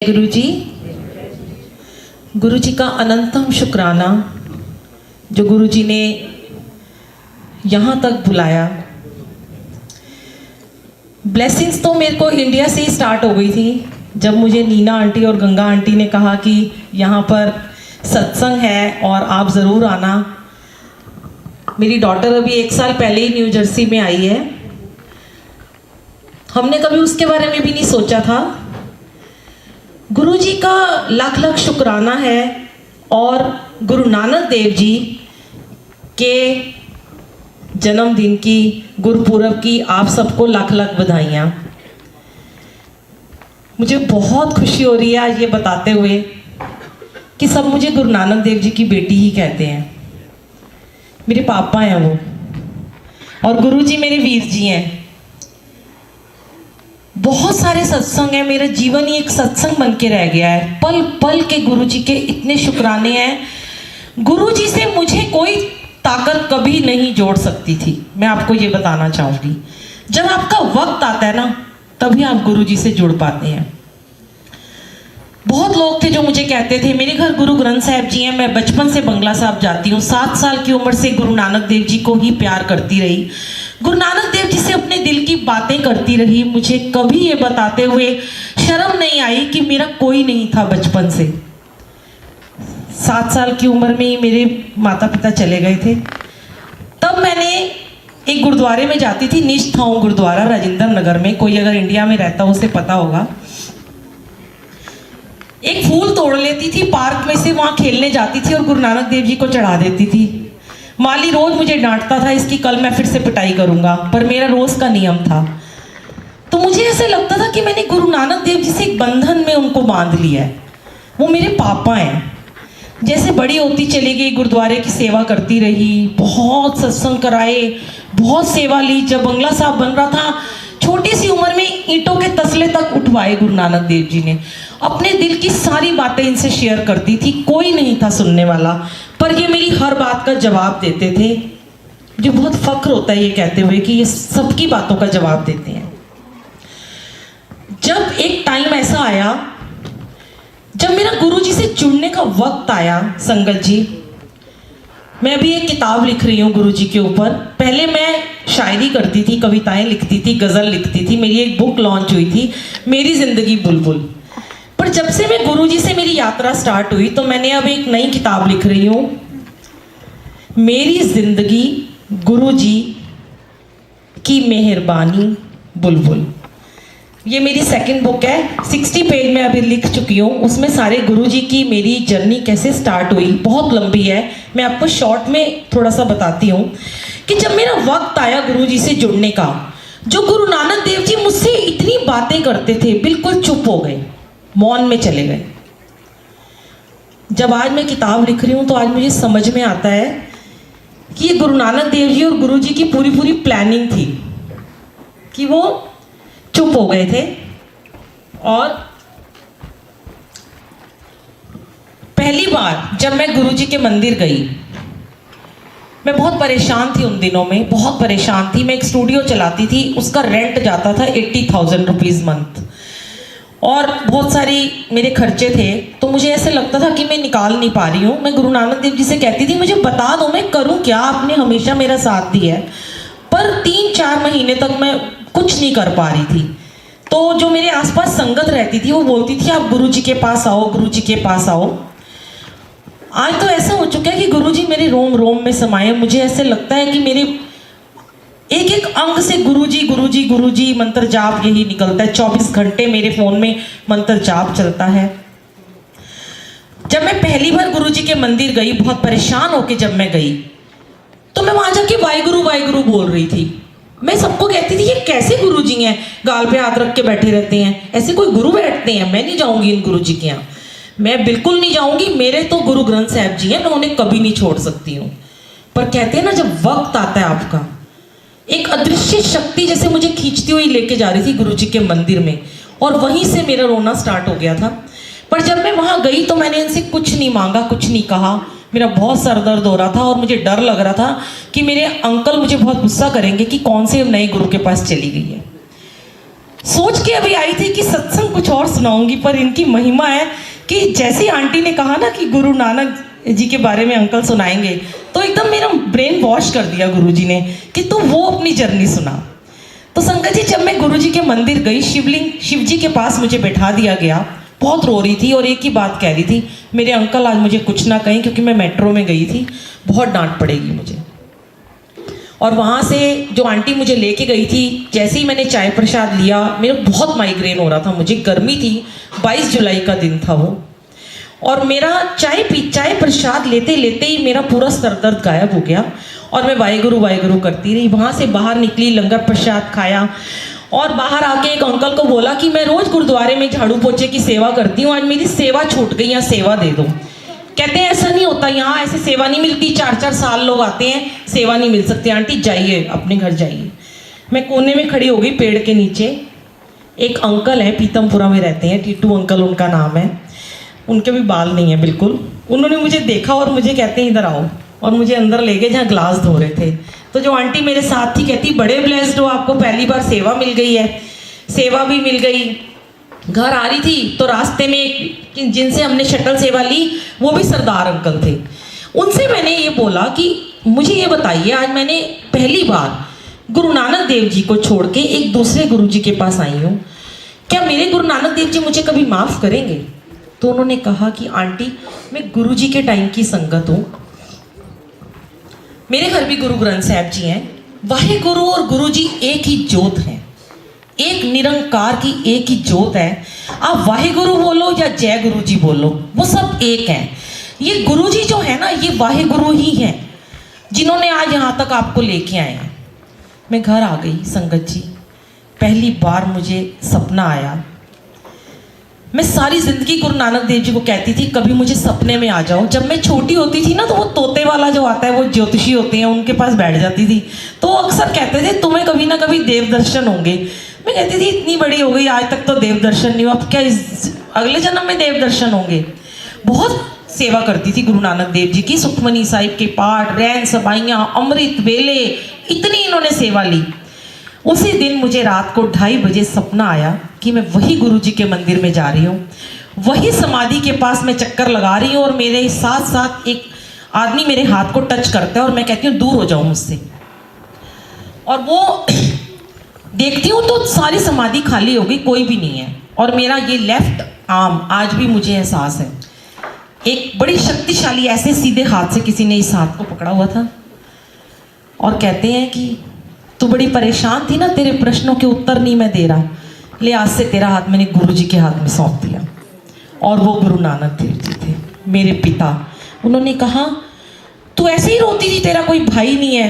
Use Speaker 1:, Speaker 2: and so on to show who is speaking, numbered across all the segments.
Speaker 1: गुरु जी का अनंतम शुक्राना जो गुरु जी ने यहाँ तक बुलाया। ब्लेसिंग्स तो मेरे को इंडिया से ही स्टार्ट हो गई थी जब मुझे नीना आंटी और गंगा आंटी ने कहा कि यहाँ पर सत्संग है और आप ज़रूर आना। मेरी डॉटर अभी 1 साल पहले ही न्यू जर्सी में आई है। हमने कभी उसके बारे में भी नहीं सोचा था। गुरु जी का लाख लाख शुक्राना है और गुरु नानक देव जी के जन्मदिन की गुरुपुरब की आप सबको लाख लाख बधाइयाँ। मुझे बहुत खुशी हो रही है आज ये बताते हुए कि सब मुझे गुरु नानक देव जी की बेटी ही कहते हैं। मेरे पापा हैं वो और गुरु जी मेरे वीर जी हैं। बहुत सारे सत्संग हैं, मेरा जीवन ही एक सत्संग बन के रह गया है। पल पल के गुरु जी के इतने शुक्राने हैं। गुरु जी से मुझे कोई ताकत कभी नहीं जोड़ सकती थी। मैं आपको ये बताना चाहूँगी, जब आपका वक्त आता है ना तभी आप गुरु जी से जुड़ पाते हैं। बहुत लोग थे जो मुझे कहते थे, मेरे घर गुरु ग्रंथ साहिब जी हैं, मैं बचपन से बंगला साहब जाती हूँ, 7 साल की उम्र से गुरु नानक देव जी को ही प्यार करती रही, गुरु नानक देव जी से अपने दिल की बातें करती रही। मुझे कभी ये बताते हुए शर्म नहीं आई कि मेरा कोई नहीं था। बचपन से 7 साल की उम्र में ही मेरे माता पिता चले गए थे। तब मैंने एक गुरुद्वारे में जाती थी, निष्ठाओं गुरुद्वारा राजेंद्र नगर में। कोई अगर इंडिया में रहता हो उसे पता होगा। एक फूल तोड़ लेती थी पार्क में से, वहां खेलने जाती थी और गुरु नानक देव जी को चढ़ा देती थी। माली रोज मुझे डांटता था इसकी कल मैं फिर से पिटाई करूंगा, पर मेरा रोज का नियम था। तो मुझे ऐसे लगता था कि मैंने गुरु नानक देव जी से एक बंधन में उनको बांध लिया है। वो मेरे पापा हैं। जैसे बड़ी होती चली गई, गुरुद्वारे की सेवा करती रही, बहुत सत्संग कराए, बहुत सेवा ली। जब बंगला साहब बन रहा था, छोटी सी उम्र में ईंटों के तसले तक उठवाए गुरु नानक देव जी ने। अपने दिल की सारी बातें इनसे शेयर करती थी, कोई नहीं था सुनने वाला, पर ये मेरी हर बात का जवाब देते थे। मुझे बहुत फख्र होता है ये कहते हुए कि ये सबकी बातों का जवाब देते हैं। जब एक टाइम ऐसा आया जब मेरा गुरु जी से जुड़ने का वक्त आया, संगत जी, मैं अभी एक किताब लिख रही हूँ गुरु जी के ऊपर। पहले मैं शायरी करती थी, कविताएं लिखती थी, गज़ल लिखती थी। मेरी एक बुक लॉन्च हुई थी, मेरी ज़िंदगी बुलबुल। पर जब से मैं गुरु जी से मेरी यात्रा स्टार्ट हुई तो मैंने अब एक नई किताब लिख रही हूँ, मेरी ज़िंदगी गुरु जी की मेहरबानी बुलबुल। ये मेरी सेकंड बुक है। 60 पेज में अभी लिख चुकी हूँ। उसमें सारे गुरु जी की मेरी जर्नी कैसे स्टार्ट हुई, बहुत लंबी है। मैं आपको शॉर्ट में थोड़ा सा बताती हूँ कि जब मेरा वक्त आया गुरु जी से जुड़ने का, जो गुरु नानक देव जी मुझसे इतनी बातें करते थे, बिल्कुल चुप हो गए, मौन में चले गए। जब आज मैं किताब लिख रही हूँ तो आज मुझे समझ में आता है कि ये गुरु नानक देव जी और गुरु जी की पूरी पूरी प्लानिंग थी कि वो चुप हो गए थे। और पहली बार जब मैं गुरु जी के मंदिर गई, मैं बहुत परेशान थी उन दिनों में, बहुत परेशान थी। मैं एक स्टूडियो चलाती थी, उसका रेंट जाता था 80,000 रुपीज़ मंथ और बहुत सारी मेरे खर्चे थे। तो मुझे ऐसे लगता था कि मैं निकाल नहीं पा रही हूँ। मैं गुरु नानक देव जी से कहती थी, मुझे बता दो मैं करूँ क्या, आपने हमेशा मेरा साथ दिया है। पर 3-4 महीने तक मैं कुछ नहीं कर पा रही थी। तो जो मेरे आसपास संगत रहती थी वो बोलती थी आप गुरु जी के पास आओ, गुरु जी के पास आओ। आज तो ऐसा हो चुका है कि गुरु जी मेरे रोम रोम में समाये। मुझे ऐसे लगता है कि मेरे एक एक अंग से गुरु जी गुरु जी गुरु जी मंत्र जाप यही निकलता है। 24 घंटे मेरे फोन में मंत्र जाप चलता है। जब मैं पहली बार गुरु जी के मंदिर गई, बहुत परेशान होके जब मैं गई, तो मैं वहां जाके वाहिगुरु बोल रही थी। मैं सबको कहती थी ये कैसे गुरु जी हैं, गाल पे हाथ रख के बैठे रहते हैं, ऐसे कोई गुरु बैठते हैं? मैं नहीं जाऊंगी इन गुरु जी के यहाँ, मैं बिल्कुल नहीं जाऊंगी। मेरे तो गुरु ग्रंथ साहिब जी हैं, मैं उन्हें कभी नहीं छोड़ सकती हूँ। पर कहते हैं ना, जब वक्त आता है आपका, एक अदृश्य शक्ति जैसे मुझे खींचती हुई लेके जा रही थी गुरु जी के मंदिर में, और वहीं से मेरा रोना स्टार्ट हो गया था। पर जब मैं वहां गई तो मैंने इनसे कुछ नहीं मांगा, कुछ नहीं कहा। मेरा बहुत सर दर्द हो रहा था और मुझे डर लग रहा था कि मेरे अंकल मुझे बहुत गुस्सा करेंगे कि कौन से नए गुरु के पास चली गई है। सोच के अभी आई थी कि सत्संग कुछ और सुनाऊंगी, पर इनकी महिमा है कि जैसे ही आंटी ने कहा ना कि गुरु नानक जी के बारे में अंकल सुनाएंगे, तो एकदम मेरा ब्रेन वॉश कर दिया गुरुजी ने कि तू वो अपनी जर्नी सुना। तो संगत जी, जब मैं गुरुजी के मंदिर गई, शिव जी के पास मुझे बैठा दिया गया। बहुत रो रही थी और एक ही बात कह रही थी, मेरे अंकल आज मुझे कुछ ना कहें क्योंकि मैं मेट्रो में गई थी, बहुत डांट पड़ेगी मुझे। और वहाँ से जो आंटी मुझे लेके गई थी, जैसे ही मैंने चाय प्रसाद लिया, मेरे बहुत माइग्रेन हो रहा था, मुझे गर्मी थी, 22 जुलाई का दिन था वो, और मेरा चाय प्रसाद लेते लेते ही मेरा पूरा सर दर्द गायब हो गया और मैं वाहेगुरु करती रही। वहाँ से बाहर निकली, लंगर प्रसाद खाया और बाहर आके एक अंकल को बोला कि मैं रोज़ गुरुद्वारे में झाड़ू पोछे की सेवा करती हूँ, आज मेरी सेवा छूट गई, यहाँ सेवा दे दो। कहते हैं ऐसा नहीं होता, यहाँ ऐसे सेवा नहीं मिलती, 4-4 साल लोग आते हैं, सेवा नहीं मिल सकती। आंटी जाइए, अपने घर जाइए। मैं कोने में खड़ी हो गई पेड़ के नीचे। एक अंकल है, पीतमपुरा में रहते हैं, टीटू अंकल उनका नाम है, उनके भी बाल नहीं है बिल्कुल। उन्होंने मुझे देखा और मुझे कहते हैं इधर आओ, और मुझे अंदर ले गए जहाँ ग्लास धो रहे थे। तो जो आंटी मेरे साथ थी कहती, बड़े ब्लेस्ड हो, आपको पहली बार सेवा मिल गई है। सेवा भी मिल गई। घर आ रही थी तो रास्ते में एक जिनसे हमने शटल सेवा ली, वो भी सरदार अंकल थे। उनसे मैंने ये बोला कि मुझे ये बताइए, आज मैंने पहली बार गुरु नानक देव जी को छोड़ के एक दूसरे गुरु जी के पास आई हूँ, क्या मेरे गुरु नानक देव जी मुझे कभी माफ़ करेंगे? तो उन्होंने कहा कि आंटी, मैं गुरु जी के टाइम की संगत हूँ, मेरे घर भी गुरु ग्रंथ साहब जी हैं। वाहे गुरु और गुरु जी एक ही ज्योत हैं, एक निरंकार की एक ही ज्योत है। आप वाहे गुरु बोलो या जय गुरु जी बोलो, वो सब एक हैं। ये गुरु जी जो है ना, ये वाहे गुरु ही हैं जिन्होंने आज यहाँ तक आपको लेके आए हैं। मैं घर आ गई संगत जी, पहली बार मुझे सपना आया। मैं सारी जिंदगी गुरु नानक देव जी को कहती थी कभी मुझे सपने में आ जाओ। जब मैं छोटी होती थी ना, तो वो तोते वाला जो आता है, वो ज्योतिषी होते हैं, उनके पास बैठ जाती थी, तो अक्सर कहते थे तुम्हें कभी ना कभी देव दर्शन होंगे। मैं कहती थी इतनी बड़ी हो गई, आज तक तो देव दर्शन नहीं हुआ, अब क्या इस अगले जन्म में देव दर्शन होंगे। बहुत सेवा करती थी गुरु नानक देव जी की, सुखमनी साहिब के पाठ, रैन सबाइयाँ, अमृत वेले, इतनी इन्होंने सेवा ली। उसी दिन मुझे रात को 2:30 बजे सपना आया कि मैं वही गुरु जी के मंदिर में जा रही हूँ, वही समाधि के पास मैं चक्कर लगा रही हूँ, और मेरे साथ साथ एक आदमी मेरे हाथ को टच करता है और मैं कहती हूँ दूर हो जाओ मुझसे। और वो देखती हूँ तो सारी समाधि खाली हो गई, कोई भी नहीं है। और मेरा ये लेफ्ट आर्म आज भी मुझे एहसास है, एक बड़ी शक्तिशाली ऐसे सीधे हाथ से किसी ने इस हाथ को पकड़ा हुआ था, और कहते हैं कि तू बड़ी परेशान थी ना, तेरे प्रश्नों के उत्तर नहीं मैं दे रहा, ले आज से तेरा हाथ मैंने गुरु जी के हाथ में सौंप दिया। और वो गुरु नानक देव जी थे, मेरे पिता। उन्होंने कहा तू ऐसे ही रोती थी, तेरा कोई भाई नहीं है,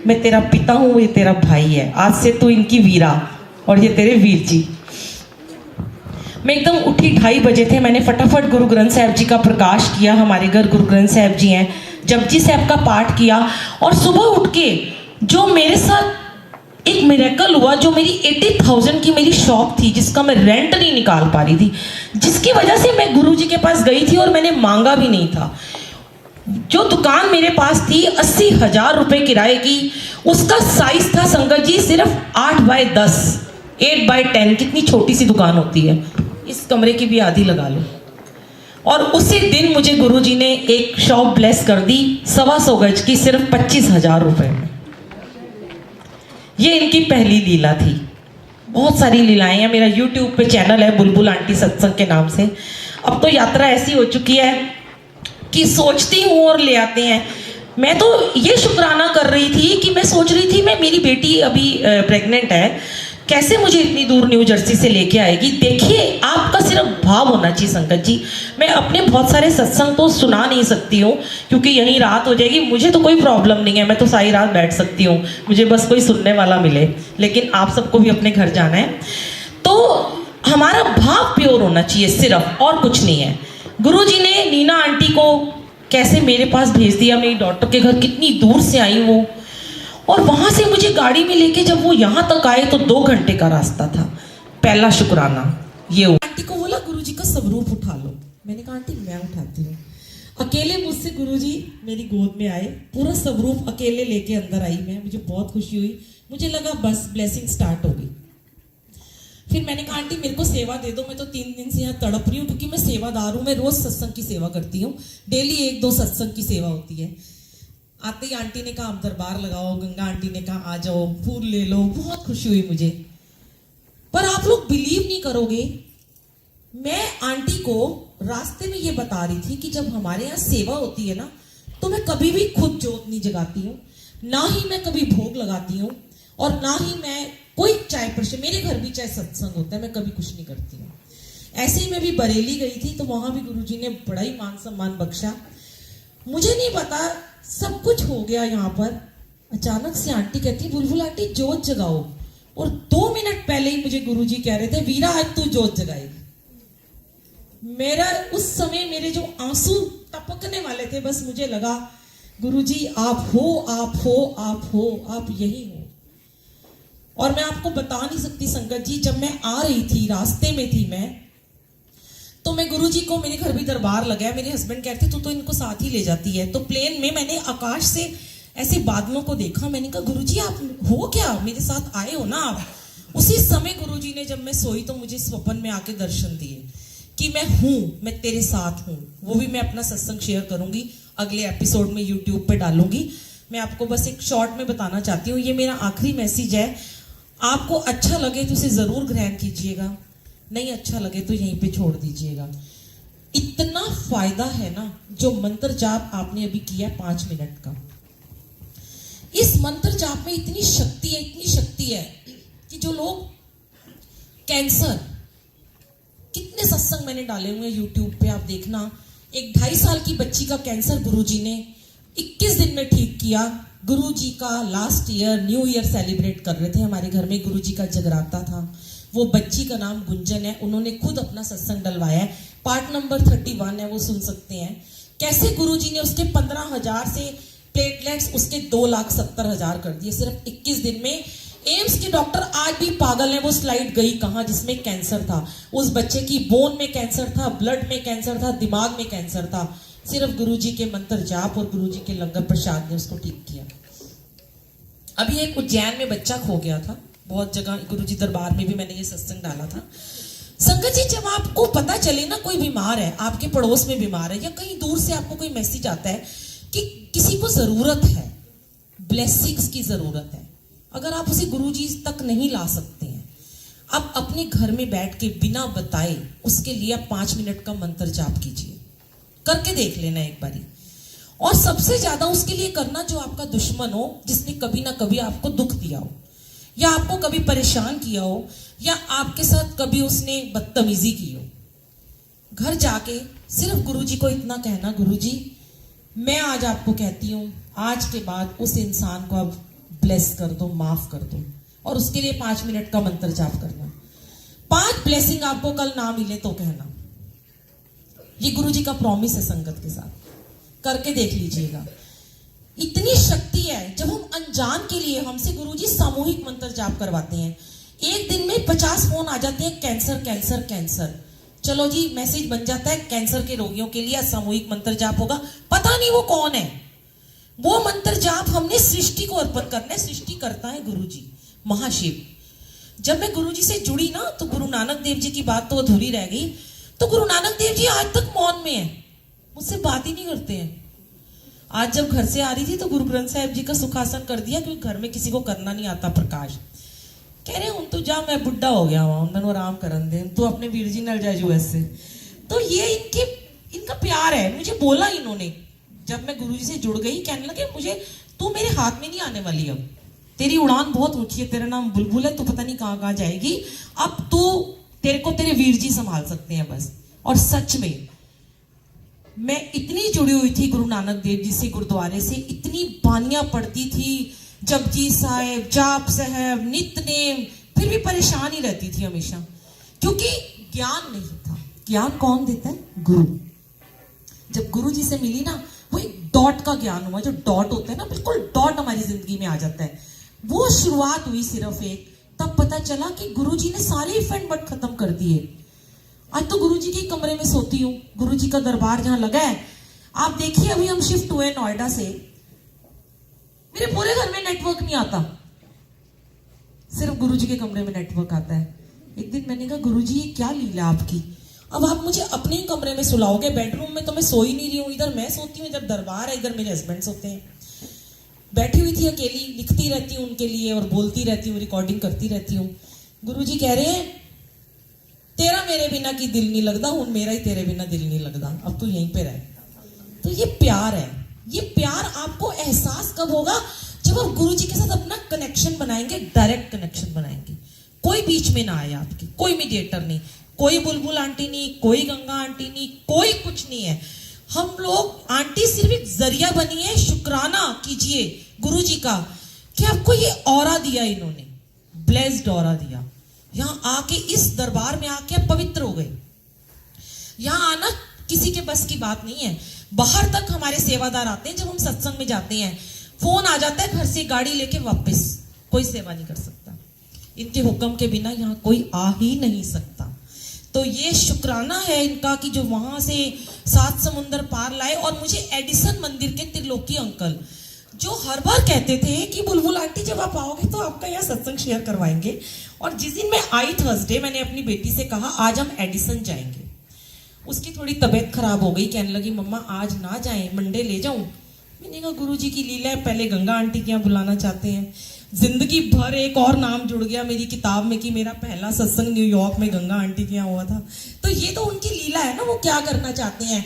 Speaker 1: मैं तेरा पिता हूँ, ये तेरा भाई है, आज से तू इनकी वीरा और ये तेरे वीर जी। मैं एकदम उठी, 2:30 बजे थे, मैंने फटाफट गुरु ग्रंथ साहब जी का प्रकाश किया। हमारे घर गुरु ग्रंथ साहब जी हैं, जपजी साहब का पाठ किया, और सुबह उठ के जो मेरे साथ एक मिरेकल हुआ, जो मेरी 80,000 की मेरी शॉप थी जिसका मैं रेंट नहीं निकाल पा रही थी, जिसकी वजह से मैं गुरु जी के पास गई थी और मैंने मांगा भी नहीं था। जो दुकान मेरे पास थी 80,000 रुपये किराए की, उसका साइज था संगत जी सिर्फ 8x10, 8x10, कितनी छोटी सी दुकान होती है, इस कमरे की भी आधी लगा लो। और उसी दिन मुझे गुरुजी ने एक शॉप ब्लेस कर दी 125 गज की, सिर्फ 25,000 रुपये में। ये इनकी पहली लीला थी। बहुत सारी लीलाएं हैं, मेरा YouTube पे चैनल है बुलबुल आंटी सत्संग के नाम से। अब तो यात्रा ऐसी हो चुकी है कि सोचती हूँ और ले आते हैं। मैं तो ये शुक्राना कर रही थी कि मैं सोच रही थी, मैं मेरी बेटी अभी प्रेग्नेंट है, कैसे मुझे इतनी दूर न्यू जर्सी से लेके आएगी। देखिए, आपका सिर्फ भाव होना चाहिए संगत जी। मैं अपने बहुत सारे सत्संग तो सुना नहीं सकती हूँ क्योंकि यहीं रात हो जाएगी। मुझे तो कोई प्रॉब्लम नहीं है, मैं तो सारी रात बैठ सकती हूँ, मुझे बस कोई सुनने वाला मिले। लेकिन आप सबको भी अपने घर जाना है, तो हमारा भाव प्योर होना चाहिए सिर्फ, और कुछ नहीं है। गुरुजी ने नीना आंटी को कैसे मेरे पास भेज दिया, मेरी डॉटर के घर कितनी दूर से आई वो, और वहाँ से मुझे गाड़ी में लेके जब वो यहाँ तक आए तो 2 घंटे का रास्ता था। पहला शुक्राना ये हुआ। आंटी को बोला गुरुजी का स्वरूप उठा लो। मैंने कहा आंटी मैं उठाती हूँ। अकेले मुझसे गुरुजी मेरी गोद में आए, पूरा स्वरूप अकेले लेके अंदर आई मैं। मुझे बहुत खुशी हुई, मुझे लगा बस ब्लेसिंग स्टार्ट होगी। फिर मैंने कहा आंटी मेरे को सेवा दे दो, मैं तो 3 दिन से यहाँ तड़प रही हूँ, क्योंकि मैं सेवादार हूँ, मैं रोज सत्संग की सेवा करती हूँ, डेली 1-2 सत्संग की सेवा होती है। आते ही आंटी ने कहा आप दरबार लगाओ, गंगा आंटी ने कहा आ जाओ, फूल ले लो, बहुत खुशी हुई मुझे। पर आप लोग बिलीव नहीं करोगे, मैं आंटी को रास्ते में ये बता रही थी कि जब हमारे यहाँ सेवा होती है ना, तो मैं कभी भी खुद जोत नहीं जगाती हूँ, ना ही मैं कभी भोग लगाती हूँ, और ना ही मैं कोई चाय पर, मेरे घर भी चाहे सत्संग होता है, मैं कभी कुछ नहीं करती हूँ। ऐसे ही मैं भी बरेली गई थी, तो वहां भी गुरुजी ने बड़ा ही मान सम्मान बख्शा। मुझे नहीं पता, सब कुछ हो गया यहाँ पर। अचानक से आंटी कहती बुलबुल आंटी जोत जगाओ, और 2 मिनट पहले ही मुझे गुरुजी कह रहे थे वीरा आज तू जोत जगाएगी। मेरा उस समय मेरे जो आंसू टपकने वाले थे, बस मुझे लगा गुरुजी आप हो, आप हो, आप हो, आप यही हो। और मैं आपको बता नहीं सकती संगत जी, जब मैं आ रही थी, रास्ते में थी मैं, तो मैं गुरुजी को, मेरे घर भी दरबार लगा है, मेरे हस्बैंड कहते तू तो इनको साथ ही ले जाती है। तो प्लेन में मैंने आकाश से ऐसे बादलों को देखा, मैंने कहा गुरुजी आप हो क्या, मेरे साथ आए हो ना आप। उसी समय गुरुजी ने, जब मैं सोई तो मुझे स्वप्न में आके दर्शन दिए कि मैं हूं, मैं तेरे साथ हूं। वो भी मैं अपना सत्संग शेयर करूंगी, अगले एपिसोड में यूट्यूब पे डालूंगी। मैं आपको बस एक शॉर्ट में बताना चाहती हूँ, ये मेरा आखिरी मैसेज है। आपको अच्छा लगे तो इसे जरूर ग्रहण कीजिएगा, नहीं अच्छा लगे तो यहीं पे छोड़ दीजिएगा। इतना फायदा है ना, जो मंत्र जाप आपने अभी किया 5 मिनट का, इस मंत्र जाप में इतनी शक्ति है, इतनी शक्ति है कि जो लोग कैंसर, कितने सत्संग मैंने डाले हुए हैं यूट्यूब पे, आप देखना। एक 2.5 साल की बच्ची का कैंसर गुरुजी ने 21 दिन में ठीक किया। गुरुजी का last year new year celebrate कर रहे थे, हमारे घर में गुरुजी का जगराता था। वो बच्ची का नाम गुंजन है, उन्होंने खुद अपना सत्संग डलवाया है, पार्ट नंबर 31 है, वो सुन सकते हैं। कैसे गुरुजी ने उसके 15,000 से प्लेटलेट्स उसके 2,70,000 कर दिए सिर्फ 21 दिन में। एम्स के डॉक्टर आज भी पागल है, वो स्लाइड गई कहां जिसमें कैंसर था। उस बच्चे की बोन में कैंसर था, ब्लड में कैंसर था, दिमाग में कैंसर था। सिर्फ गुरुजी के मंत्र जाप और गुरुजी के लंगर प्रसाद ने उसको ठीक किया। अभी एक उज्जैन में बच्चा खो गया था, बहुत जगह गुरुजी दरबार में भी मैंने ये सत्संग डाला था। संगत जी, जब आपको पता चले ना कोई बीमार है, आपके पड़ोस में बीमार है, या कहीं दूर से आपको कोई मैसेज आता है कि किसी को जरूरत है, ब्लेसिंग्स की जरूरत है, अगर आप उसे गुरुजी तक नहीं ला सकते हैं, आप अपने घर में बैठ के बिना बताए उसके लिए 5 मिनट का मंत्र जाप कीजिए, करके देख लेना एक बारी। और सबसे ज्यादा उसके लिए करना जो आपका दुश्मन हो, जिसने कभी ना कभी आपको दुख दिया हो, या आपको कभी परेशान किया हो, या आपके साथ कभी उसने बदतमीजी की हो। घर जाके सिर्फ गुरुजी को इतना कहना, गुरुजी मैं आज आपको कहती हूँ, आज के बाद उस इंसान को अब ब्लेस कर दो, माफ कर दो, और उसके लिए 5 मिनट का मंत्र जाप करना। 5 ब्लेसिंग आपको कल ना मिले तो कहना, ये गुरुजी का प्रॉमिस है। संगत के साथ करके देख लीजिएगा, इतनी शक्ति है। जब हम अनजान के लिए, हमसे गुरुजी सामूहिक मंत्र जाप करवाते हैं, एक दिन में 50 फोन आ जाते हैं, कैंसर कैंसर कैंसर। चलो जी, मैसेज बन जाता है, कैंसर के रोगियों के लिए सामूहिक मंत्र जाप होगा। पता नहीं वो कौन है, वो मंत्र जाप हमने सृष्टि को अर्पण करना है। सृष्टि करता है गुरुजी, महाशिव। जब मैं गुरुजी से जुड़ी ना, तो गुरु नानक देव जी की बात तो अधूरी रह गई। तो गुरु नानक देव जी आज तक मौन में है, मुझसे बात ही नहीं करते हैं। आज जब घर से आ रही थी तो गुरु ग्रंथ साहिब जी का सुखासन कर दिया, क्योंकि घर में किसी को करना नहीं आता प्रकाश। कह रहे हूं तो जा, मैं बुढ़ा हो गया हुआ, मैंने आराम करन दे, तो अपने वीर जी नल जा यूएस से। तो ये इनका प्यार है। मुझे बोला इन्होंने, जब मैं गुरुजी से जुड़ गई, कहने लगे मुझे तू मेरे हाथ में नहीं आने वाली, अब तेरी उड़ान बहुत ऊंची है, तेरा नाम बुलबुल है, तू पता नहीं कहां कहां जाएगी, अब तू, तेरे को तेरे वीर जी संभाल सकते हैं बस। और सच में मैं इतनी जुड़ी हुई थी गुरु नानक देव जी से, गुरुद्वारे से, इतनी बानियां पढ़ती थी, जपजी साहेब, जाप साहेब, नित्यनेम, फिर भी परेशान ही रहती थी हमेशा, क्योंकि ज्ञान नहीं था। ज्ञान कौन देता है? गुरु। जब गुरु जी से मिली ना, वो एक डॉट का ज्ञान हुआ, जो डॉट होता है ना, बिल्कुल डॉट हमारी जिंदगी में आ जाता है। वो शुरुआत हुई सिर्फ एक, तब पता चला कि गुरुजी ने सारे इफेक्ट बट खत्म कर दिए। आज तो गुरुजी के कमरे में सोती हूँ, गुरुजी का दरबार जहां लगा है। आप देखिए, अभी हम शिफ्ट हुए नोएडा से, मेरे पूरे घर में नेटवर्क नहीं आता, सिर्फ गुरुजी के कमरे में नेटवर्क आता है। एक दिन मैंने कहा गुरुजी ये क्या लीला आपकी, अब आप मुझे अपने ही कमरे में सुलाओगे, बेडरूम में तो मैं सो ही नहीं रही हूँ, इधर मैं सोती हूँ, इधर दरबार है, इधर मेरे हस्बैंड सोते हैं। बैठी हुई थी अकेली, लिखती रहती हूँ उनके लिए और बोलती रहती हूँ, रिकॉर्डिंग करती रहती हूँ। गुरुजी कह रहे हैं तेरा मेरे बिना की दिल नहीं लगता, हूं मेरा ही तेरे बिना दिल नहीं लगता, अब तू यहीं पे रह। तो ये प्यार है। ये प्यार आपको एहसास कब होगा, जब आप गुरुजी के साथ अपना कनेक्शन बनाएंगे, डायरेक्ट कनेक्शन बनाएंगे, कोई बीच में ना आए आपके, कोई मीडिएटर नहीं, कोई बुलबुल आंटी नहीं, कोई गंगा आंटी नहीं, कोई कुछ नहीं है। हम लोग, आंटी सिर्फ एक जरिया बनी है। शुक्राना कीजिए गुरुजी का कि आपको ये ऑरा दिया, इन्होंने ब्लेस्ड ऑरा दिया। यहां आके, इस दरबार में आके आप पवित्र हो गए। यहां आना किसी के बस की बात नहीं है। बाहर तक हमारे सेवादार आते हैं, जब हम सत्संग में जाते हैं फोन आ जाता है घर से, गाड़ी लेके वापस, कोई सेवा नहीं कर सकता। इनके हुक्म के बिना यहाँ कोई आ ही नहीं सकता। तो ये शुक्राना है इनका कि जो वहां से 7 समुंदर पार लाए। और मुझे एडिसन मंदिर के त्रिलोकी अंकल, जो हर बार कहते थे कि बुलबुल आंटी जब आप आओगे तो आपका यहाँ सत्संग शेयर करवाएंगे। और जिस दिन मैं आई थर्सडे, मैंने अपनी बेटी से कहा आज हम एडिसन जाएंगे। उसकी थोड़ी तबीयत खराब हो गई, कहने लगी मम्मा आज ना जाएं, मंडे ले जाऊं। मैंने कहा गुरुजी की लीला है, पहले गंगा आंटी के यहाँ बुलाना चाहते हैं। जिंदगी भर एक और नाम जुड़ गया मेरी किताब में कि मेरा पहला सत्संग न्यूयॉर्क में गंगा आंटी के यहाँ हुआ था। तो ये तो उनकी लीला है ना, वो क्या करना चाहते हैं।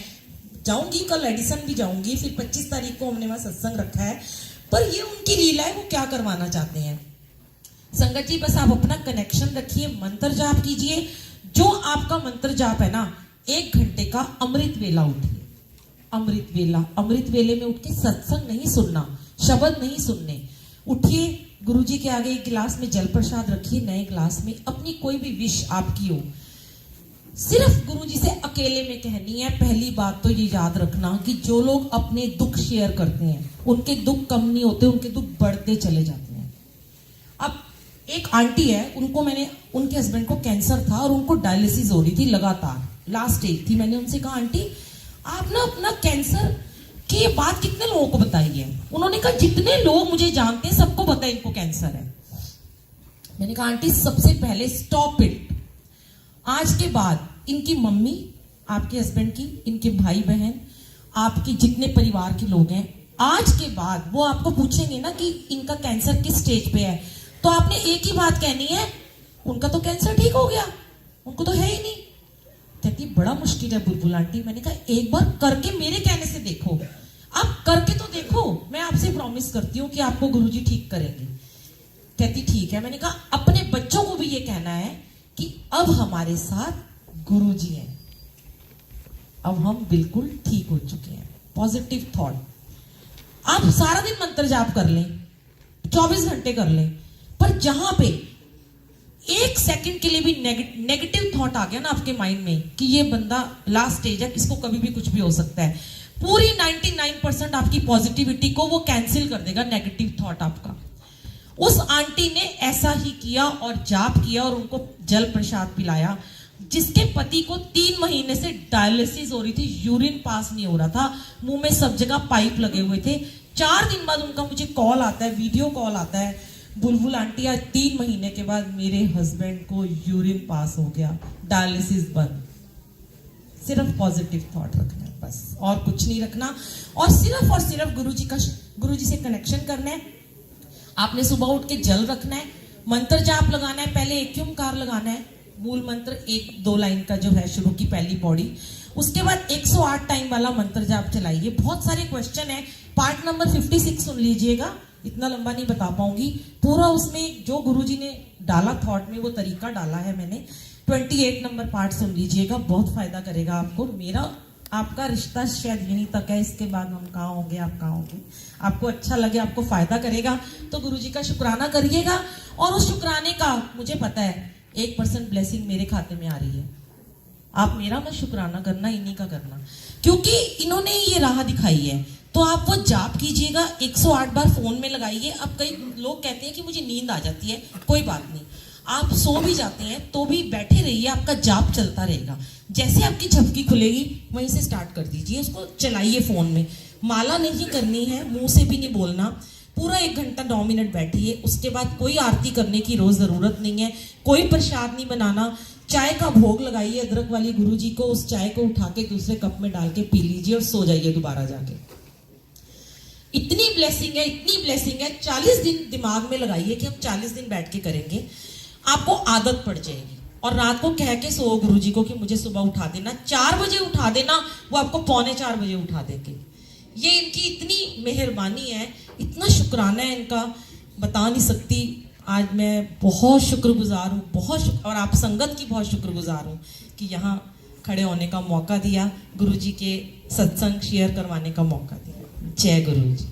Speaker 1: जाऊंगी, कल एडिसन भी जाऊंगी, फिर 25 तारीख को हमने वहां सत्संग रखा है। पर ये उनकी लीला है, वो क्या करवाना चाहते हैं। संगत जी बस आप अपना कनेक्शन रखिए, मंत्र जाप कीजिए। जो आपका मंत्र जाप है ना, 1 घंटे का अमृत वेला उठिए। अमृत वेला, अमृत वेले में उठ के सत्संग नहीं सुनना, शब्द नहीं सुनने, उठिए गुरुजी के आगे एक गिलास में जल प्रसाद रखिए, नए गिलास में अपनी कोई भी विश आपकी हो, सिर्फ गुरुजी से अकेले में कहनी है। पहली बात तो ये याद रखना कि जो लोग अपने दुख शेयर करते हैं उनके दुख कम नहीं होते, उनके दुख बढ़ते चले जाते हैं। अब एक आंटी है, उनको मैंने, उनके हस्बैंड को कैंसर था और उनको डायलिसिस हो रही थी लगातार, लास्ट स्टेज थी। मैंने उनसे कहा आंटी आप ना अपना कैंसर की ये बात कितने लोगों को बताई है। उन्होंने कहा जितने लोग मुझे जानते हैं सबको पता है इनको कैंसर है। मैंने कहा आंटी सबसे पहले स्टॉप इट। आज के बाद इनकी मम्मी, आपके हस्बैंड की, इनके भाई बहन, आपके जितने परिवार के लोग हैं, आज के बाद वो आपको पूछेंगे ना कि इनका कैंसर किस स्टेज पे है, तो आपने एक ही बात कहनी है, उनका तो कैंसर ठीक हो गया, उनको तो है ही नहीं। कहती बड़ा मुश्किल है बुलबुल आंटी। मैंने कहा एक बार करके मेरे कहने से देखो, आप करके तो देखो, मैं आपसे प्रॉमिस करती हूँ कि आपको गुरुजी ठीक करेंगे। कहती ठीक है। मैंने कहा अपने बच्चों को भी ये कहना है कि अब हमारे साथ गुरुजी हैं, अब हम बिल्कुल ठीक हो चुके हैं। पॉजिटिव थॉट, आप सारा दिन मंत्र जाप कर लें, 24 घंटे कर लें, पर जहां पे 1 सेकंड के लिए भी नेगेटिव थॉट आ गया ना आपके माइंड में कि ये बंदा लास्ट स्टेज है, इसको कभी भी कुछ भी हो सकता है, पूरी 99% आपकी पॉजिटिविटी को वो कैंसिल कर देगा, नेगेटिव थॉट आपका। उस आंटी ने ऐसा ही किया और जाप किया और उनको जल प्रसाद पिलाया। जिसके पति को 3 महीने से डायलिसिस हो रही थी, यूरिन पास नहीं हो रहा था, मुंह में सब जगह पाइप लगे हुए थे। 4 दिन बाद उनका मुझे कॉल आता है, वीडियो कॉल आता है, बुलबुल आंटी आज 3 महीने के बाद मेरे हस्बैंड को यूरिन पास हो गया, डायलिसिस बंद। सिर्फ पॉजिटिव थॉट रखना है बस, और कुछ नहीं रखना। और सिर्फ गुरुजी से कनेक्शन करना है। आपने सुबह उठ के जल रखना है, मंत्र जाप लगाना है, पहले एक ओंकार लगाना है, मूल मंत्र 1-2 लाइन का जो है शुरू की पहली पौड़ी। उसके बाद 108 टाइम वाला मंत्र जाप चलाइए। बहुत सारे क्वेश्चन है, पार्ट नंबर 56 सुन लीजिएगा, इतना लंबा नहीं बता पाऊंगी पूरा। उसमें जो गुरुजी ने डाला थॉट में, वो तरीका डाला है मैंने। 28 नंबर पार्ट सुन लीजिएगा, बहुत फायदा करेगा आपको। मेरा आपका रिश्ता शायद यहीं तक है, इसके बाद हम कहाँ होंगे, आप कहाँ होंगे। आपको अच्छा लगे, आपको फायदा करेगा तो गुरुजी का शुक्राना करिएगा। और उस शुक्राने का मुझे पता है 1% ब्लेसिंग मेरे खाते में आ रही है। आप मेरा मत शुक्राना करना, इन्हीं का करना, क्योंकि इन्होंने ये राह दिखाई है। तो आप वो जाप कीजिएगा, 108 बार फोन में लगाइए। अब कई लोग कहते हैं कि मुझे नींद आ जाती है, कोई बात नहीं, आप सो भी जाते हैं तो भी बैठे रहिए, आपका जाप चलता रहेगा। जैसे आपकी झपकी खुलेगी वहीं से स्टार्ट कर दीजिए, उसको चलाइए फोन में। माला नहीं करनी है, मुंह से भी नहीं बोलना, पूरा 1 घंटा 9 मिनट बैठिए, उसके बाद कोई आरती करने की रोज़ ज़रूरत नहीं है, कोई प्रसाद नहीं बनाना, चाय का भोग लगाइए अदरक वाली गुरु जी को, उस चाय को उठा के दूसरे कप में डाल के पी लीजिए और सो जाइए दोबारा जाके। इतनी ब्लेसिंग है, इतनी ब्लेसिंग है। 40 दिन दिमाग में लगाइए कि हम 40 दिन बैठ के करेंगे, आपको आदत पड़ जाएगी। और रात को कह के सो गुरु जी को कि मुझे सुबह उठा देना, 4 बजे उठा देना, वो आपको 3:45 बजे उठा देंगे। ये इनकी इतनी मेहरबानी है, इतना शुक्राना है इनका, बता नहीं सकती। आज मैं बहुत शुक्रगुजार हूँ, और आप संगत की बहुत शुक्रगुजार हूँ कि यहाँ खड़े होने का मौका दिया, गुरु जी के सत्संग शेयर करवाने का मौका दिया। जय गुरु जी।